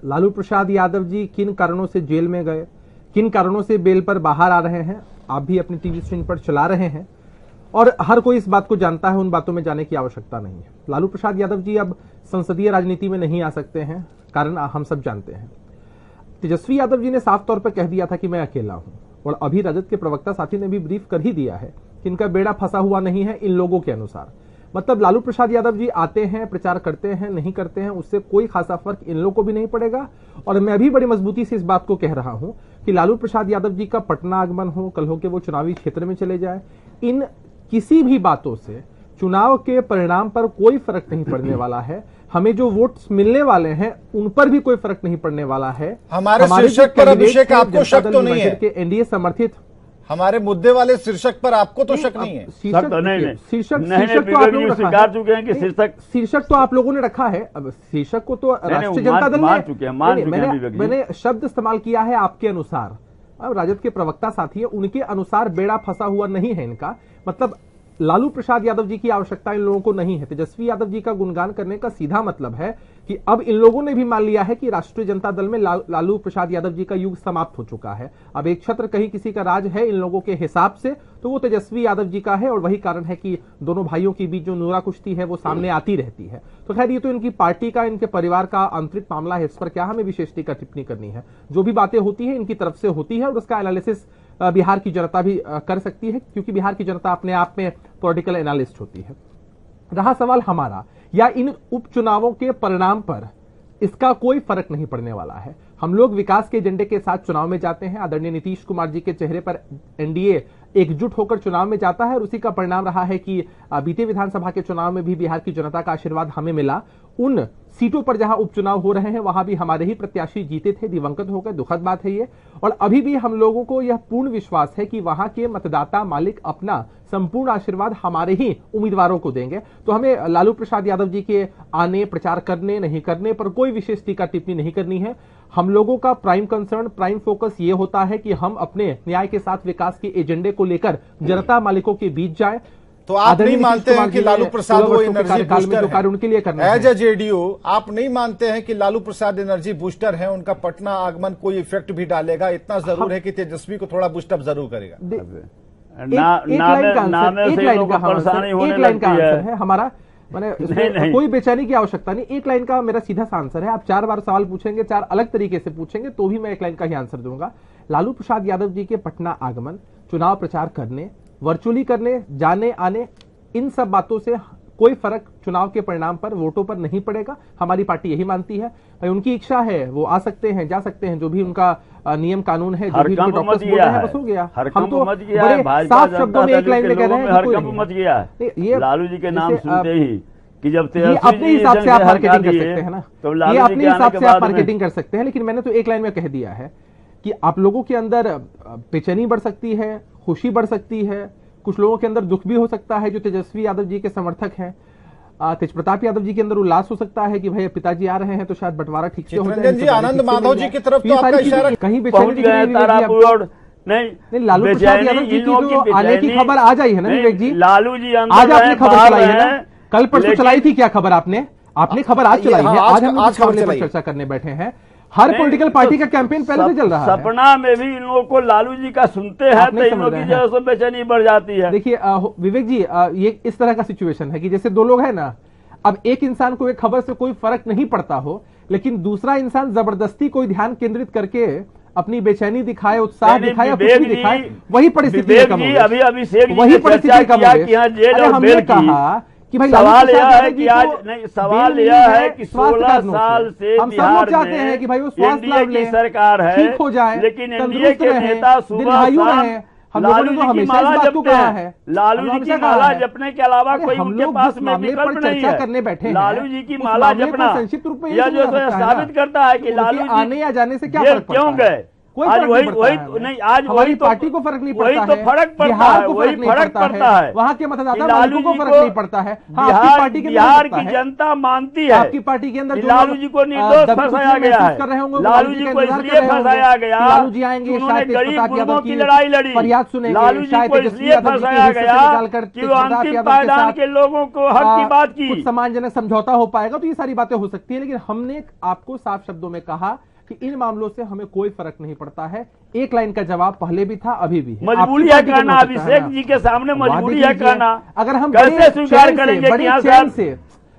लालू प्रसाद यादव जी किन कारणों से जेल में गए, किन कारणों से बेल पर बाहर आ रहे हैं, आप भी अपनी टीवी स्क्रीन पर चला रहे हैं और हर कोई इस बात को जानता है, उन बातों में जाने की आवश्यकता नहीं है। लालू प्रसाद यादव जी अब संसदीय राजनीति में नहीं आ सकते हैं, कारण हम सब जानते हैं। तेजस्वी यादव जी ने साफ तौर पर कह दिया था कि मैं अकेला हूं और अभी राजद के प्रवक्ता साथी ने भी ब्रीफ कर ही दिया है कि इनका बेड़ा फंसा हुआ नहीं है इन लोगों के अनुसार। मतलब लालू प्रसाद यादव जी आते हैं, प्रचार करते हैं, नहीं करते हैं, उससे कोई खासा फर्क इन लोगों को भी नहीं पड़ेगा। और मैं भी बड़ी मजबूती से इस बात को कह रहा हूं कि लालू प्रसाद यादव जी का पटना आगमन हो, कल हो के वो चुनावी क्षेत्र में चले जाए, इन किसी भी बातों से चुनाव के परिणाम पर कोई फर्क नहीं पड़ने वाला है। हमें जो वोट्स मिलने वाले हैं उन पर भी कोई फर्क नहीं पड़ने वाला है। हमारे शीर्षक पर अभिषेक आपको शक तो नहीं है? एनडीए समर्थित हमारे मुद्दे वाले शीर्षक पर आपको तो शक नहीं है? शीर्षक तो आप लोग स्वीकार चुके हैं कि शीर्षक तो आप लोगों ने रखा है। अब शीर्षक को तो राष्ट्रीय जनता दल ने मैंने शब्द इस्तेमाल किया है आपके अनुसार। अब राजद के प्रवक्ता साथी है, उनके अनुसार बेड़ा फंसा हुआ नहीं है इनका। मतलब लालू प्रसाद यादव जी की आवश्यकता इन लोगों को नहीं है। तेजस्वी यादव जी का गुणगान करने का सीधा मतलब है कि अब इन लोगों ने भी मान लिया है कि राष्ट्रीय जनता दल में लालू प्रसाद यादव जी का युग समाप्त हो चुका है। अब एक छत्र कहीं किसी का राज है इन लोगों के हिसाब से, तो वो तेजस्वी यादव जी का है। और वही कारण है कि दोनों भाइयों के बीच जो नूरा कुश्ती है वो सामने आती रहती है। तो खैर ये तो इनकी पार्टी का, इनके परिवार का आंतरिक मामला है, इस पर क्या हमें विशेष टीका टिप्पणी करनी है। जो भी बातें होती है इनकी तरफ से होती है और उसका एनालिसिस बिहार की जनता भी कर सकती है, क्योंकि बिहार की जनता अपने आप में पॉलिटिकल एनालिस्ट होती है। रहा सवाल हमारा या इन उपचुनावों के परिणाम पर, इसका कोई फर्क नहीं पड़ने वाला है। हम लोग विकास के एजेंडे के साथ चुनाव में जाते हैं। आदरणीय नीतीश कुमार जी के चेहरे पर एनडीए एकजुट होकर चुनाव में जाता है और उसी का परिणाम रहा है कि बीते विधानसभा के चुनाव में भी बिहार की जनता का आशीर्वाद हमें मिला। उन सीटों पर जहां उपचुनाव हो रहे हैं वहां भी हमारे ही प्रत्याशी जीते थे, दिवंगत हो गए, दुखद बात है ये। और अभी भी हम लोगों को यह पूर्ण विश्वास है कि वहां के मतदाता मालिक अपना संपूर्ण आशीर्वाद हमारे ही उम्मीदवारों को देंगे। तो हमें लालू प्रसाद यादव जी के आने, प्रचार करने नहीं करने पर कोई विशेष टीका टिप्पणी नहीं करनी है। हम लोगों का प्राइम कंसर्न, प्राइम फोकस ये होता है कि हम अपने न्याय के साथ विकास के एजेंडे को लेकर जनता मालिकों के बीच जाए। तो आप नहीं मानते हैं कि लालू प्रसाद वो एनर्जी बूस्टर है? उनके लिए करना एज ए जेडीयू आप नहीं मानते हैं कि लालू प्रसाद एनर्जी बूस्टर है? उनका पटना आगमन कोई इफेक्ट भी डालेगा? इतना जरूर है कि तेजस्वी को थोड़ा बूस्टअप जरूर करेगा। एक लाइन का आंसर है हमारा, मैंने कोई बेचैनी की आवश्यकता नहीं। एक लाइन का मेरा सीधा सा आंसर है। आप 4 बार सवाल पूछेंगे, 4 अलग तरीके से पूछेंगे तो भी मैं एक लाइन का ही आंसर दूंगा। लालू प्रसाद यादव जी के पटना आगमन, चुनाव प्रचार करने, वर्चुअली करने, जाने आने, इन सब बातों से कोई फर्क चुनाव के परिणाम पर, वोटों पर नहीं पड़ेगा। हमारी पार्टी यही मानती है। भाई उनकी इच्छा है, वो आ सकते हैं, जा सकते हैं, जो भी उनका नियम कानून है, जो भी उनके डॉक्टर्स बोल रहे हैं बस हो गया। हम तो बड़े साफ शब्दों में एक लाइन में कह रहे हैं ये लालू जी के नाम सुनते ही कि जब अपने हिसाब से आप मार्केटिंग कर सकते हैं ना, ये अपने हिसाब से आप मार्केटिंग कर सकते हैं। लेकिन मैंने तो एक लाइन में कह दिया है कि आप लोगों के अंदर बेचैनी बढ़ सकती है, खुशी बढ़ सकती है, कुछ लोगों के अंदर दुख भी हो सकता है जो तेजस्वी यादव जी के समर्थक हैं। तेज प्रताप यादव जी के अंदर उल्लास हो सकता है कि भाई पिताजी आ रहे हैं तो शायद बंटवारा ठीक से हो जाए। जी आनंद माधव जी की तरफ तो आपका इशारा कहीं बेचैनी नहीं, लालू प्रसाद यादव जी की तो आने की खबर आ जाई है ना विवेक जी? लालू जी आज आपने खबर चलाई है ना, कल परसों चलाई थी क्या खबर आपने खबर आज चलाई है। आज हम आज खबर पर चर्चा करने बैठे हैं। हर पॉलिटिकल पार्टी का कैंपेन पहले से चल रहा है। सपना में भी इन लोगों को लालू जी का सुनते हैं तो इन लोगों की जो है बेचैनी बढ़ जाती है। देखिए विवेक जी, ये इस तरह का सिचुएशन है कि जैसे 2 लोग हैं ना, अब एक इंसान को एक खबर से कोई फर्क नहीं पड़ता हो, लेकिन दूसरा इंसान जबरदस्ती कोई ध्यान केंद्रित करके अपनी बेचैनी दिखाए, उत्साह दिखाए, कुछ भी दिखाए, वही परिस्थिति वही परिस्थिति कम हो गई। हमने कहा कि भाई सवाल यह है कि आज नहीं, सवाल यह है कि 16 साल से हम सब लोग चाहते हैं कि भाई वो स्वास्थ्य लाभ की सरकार है, ठीक हो जाए, लेकिन एनडीए के नेता सुबह हम लोगों ने हमेशा इस बात को कहा है। लालू जी की माला जपने के अलावा कोई उनके पास में विकल्प नहीं है। करने बैठे लालू जी की माला जपना संक्षिप्त रूप में यह जो साबित करता है कि लालू आने या जाने से क्या क्यों गए। कोई आज फर्क वही नहीं पड़ता वही है नहीं, आज हमारी वही पार्टी को फर्क नहीं पड़ता वही है, तो फर्क पड़ता बिहार है, को वही फर्क पड़ता है, वहाँ के मतदाता लालू मालिकों को जी फर्क को नहीं पड़ता है। हाँ, आपकी पार्टी के अंदर बिहार हो सकता की है, जनता मानती है आपकी पार्टी के अंदर जो लालू लोग, जी को निर्दोष दबी फंसाया कुचली गया महसूस कर रहे है, होंगे, लालू जी का को इंतजार कर इसलिए रहे होंगे फंसाया गया कि लालू जी आएंगे, कि उन्होंने शायद गरीब तेज प्रताप गुर्गों यादव की की लड़ाई लड़ी, फरियाद सुनेंगे, लालू जी शायद को तेजस्वी इसलिए यादव जी के फंसाया हिस्से से गया निकालकर कि तेज वो प्रताप अंतिम यादव के पायदान साथ के लोगों को हक की बात की, कुछ सम्मानजनक समझौता हो पाएगा, तो ये सारी बातें हो सकती है। लेकिन हमने आपको साफ शब्दों में कहा कि इन मामलों से हमें कोई फर्क नहीं पड़ता है। एक लाइन का जवाब पहले भी था, अभी भी है। मजबूरी है कहना, अभिषेक जी के सामने मजबूरी है कहना। अगर हम कैसे स्वीकार करेंगे कि यहाँ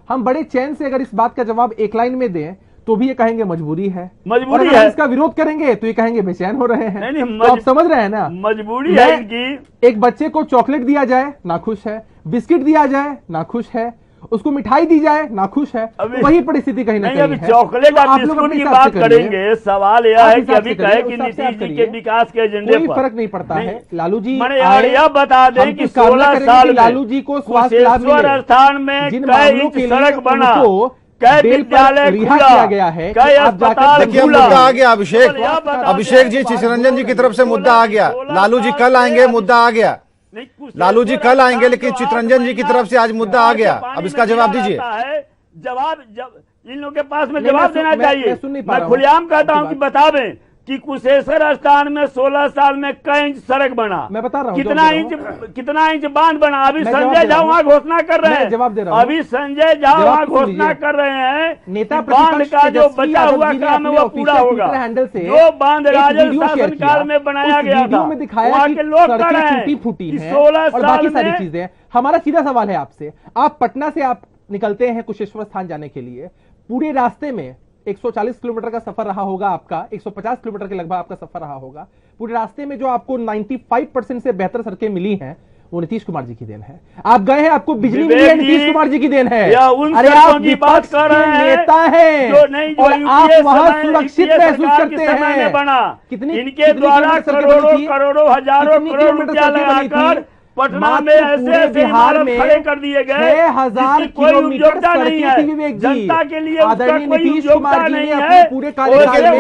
हम बड़े चैन से अगर इस बात का जवाब एक लाइन में दें तो भी ये कहेंगे मजबूरी है, मजबूरी और है, इसका विरोध करेंगे तो ये कहेंगे बेचैन हो रहे हैं। नहीं, तो आप समझ रहे हैं ना, मजबूरी है इनकी। एक बच्चे को चॉकलेट दिया जाए नाखुश है, बिस्किट दिया जाए नाखुश है, उसको मिठाई दी जाए नाखुश है, तो वही परिस्थिति कहीं ना कहीं है। चॉकलेट और बिस्कुट की बात करेंगे, सवाल यह है कि अभी कहे कि नीतीश जी के विकास के एजेंडे कोई फर्क नहीं पड़ता है। लालू जी यह बता दें कि 16 साल लालू जी को स्वास्थ्य लाभ मिले, स्थान में जिन कई मामलों के इंच लिए सड़क बना, उनको कई बेल पर विद्यालय रिहा खुला, किया गया है, कई अस्पताल देखिए खुला। मुद्दा आ गया अभिषेक, तो यह बता अभिषेक दें जी चितरंजन जी की तरफ से मुद्दा आ गया, लालू जी कल आएंगे, मुद्दा आ गया, लालू जी कल आएंगे, लेकिन चितरंजन जी की तरफ से आज मुद्दा आ गया। अब इसका जवाब दीजिए। जवाब इन लोगों के पास में जवाब देना चाहिए। मैं खुलेआम कहता हूं कि बता दें कि कुशेश्वर स्थान में 16 साल में कई इंच सड़क बना, मैं बता रहा हूं कितना इंच बांध बना। अभी संजय झा वहां घोषणा कर रहे हैं, जवाब दे रहा हूं, अभी संजय झा वहां घोषणा कर रहे हैं नेता बांध का जो बचा हुआ काम है वो पूरा होगा। जो बांध राजद शासनकाल में बनाया गया था, वहां के लोग कर रहे हैं कि 16 साल सारी चीजें। हमारा सीधा सवाल है आपसे, आप पटना से आप निकलते हैं कुशेश्वर स्थान जाने के लिए, पूरे रास्ते में 140 किलोमीटर का सफर रहा होगा आपका, 150 किलोमीटर के लगभग आपका सफर रहा होगा। पूरे रास्ते में जो आपको 95% से बेहतर सड़कें मिली हैं वो नीतीश कुमार जी की देन है। आप गए हैं, आपको बिजली मिली है, नीतीश कुमार जी की देन है। अरे आप विपक्ष के नेता हैं और आप वहां सुरक्षित महसूस करते हैं। कितनी इनके द्वारा करोड़ों हजारों करोड़ रुपया लगाकर पटना में ऐसे बिहार में खड़े कर दिए गए, 6000 कोई उपयोगिता नहीं है जनता के लिए, आदरणीय नीतीश कुमार जी ने अपने पूरे कार्यकाल में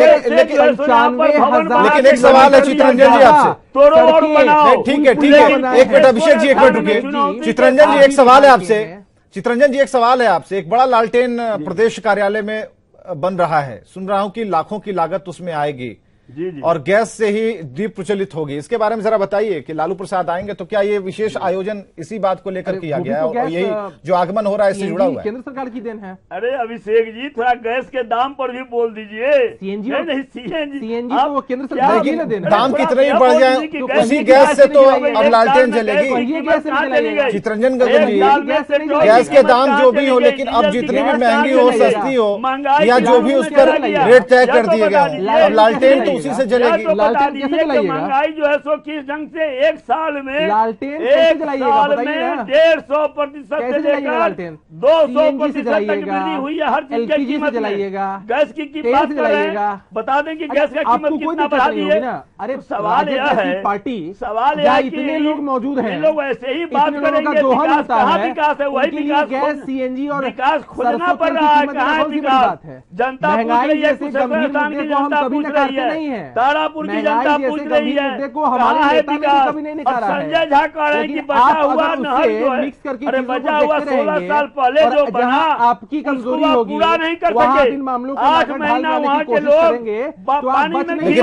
लेकिन एक सवाल है चितरंजन जी आपसे, ठीक है एक मिनट अभिषेक जी, एक मिनट रुकिए। चितरंजन जी एक सवाल है आपसे, चितरंजन जी एक सवाल है आपसे। एक बड़ा लालटेन प्रदेश कार्यालय में बन रहा है, सुन रहा हूं कि लाखों की लागत उसमें आएगी जी। और गैस से ही दीप प्रज्वलित होगी। इसके बारे में जरा बताइए कि लालू प्रसाद आएंगे तो क्या ये विशेष आयोजन इसी बात को लेकर किया गया है और यही जो आगमन हो रहा है इससे जुड़ा हुआ है? केंद्र सरकार की देन है। अरे अभिषेक जी थोड़ा गैस के दाम पर भी बोल दीजिए। सीएनजी नहीं सीएनजी तो केंद्र सरकार की देन है। दाम कितने ही बढ़ जाए उसी गैस से तो अब लालटेन चलेगी। चितरंजन गगन जी गैस के दाम जो भी हो, लेकिन अब जितनी भी महंगी हो, सस्ती हो या जो भी उस पर रेट तय कर दिए गए, अब लालटेन तो उसी से जलेगी। लालटेन कैसे जलाइएगा? महंगाई जो है सो किस ढंग से एक साल में लालटेन कैसे जलाइएगा बताइए ना? 150% से लेकर 200% तक वृद्धि हुई है हर चीज की कीमत जलाइएगा, गैस की कीमत जलाइएगा। बता दें कि गैस का कीमत कितना बढ़ा दी है। अरे सवाल यह है, पार्टी सवाल यह है कि इतने लोग मौजूद हैं, लोग ऐसे ही बात करेंगे विकास कहाँ विकास है, वही विकास गैस सीएनजी और विकास खोजना पड़ रहा है। कहाँ विकास? जनता पूछ रही है, कुशेश्वर की जनता पूछ रही है, तारापुर की जनता पूछ रही है, कहाँ है विकास? और संजय झा कह रहे हैं कि बचा हुआ नहर जो है, अरे बचा हुआ 16 साल पहले जो बना आपकी कमजोरी होगी पूरा नहीं कर सके। 8 महीना वहाँ के लोग पानी में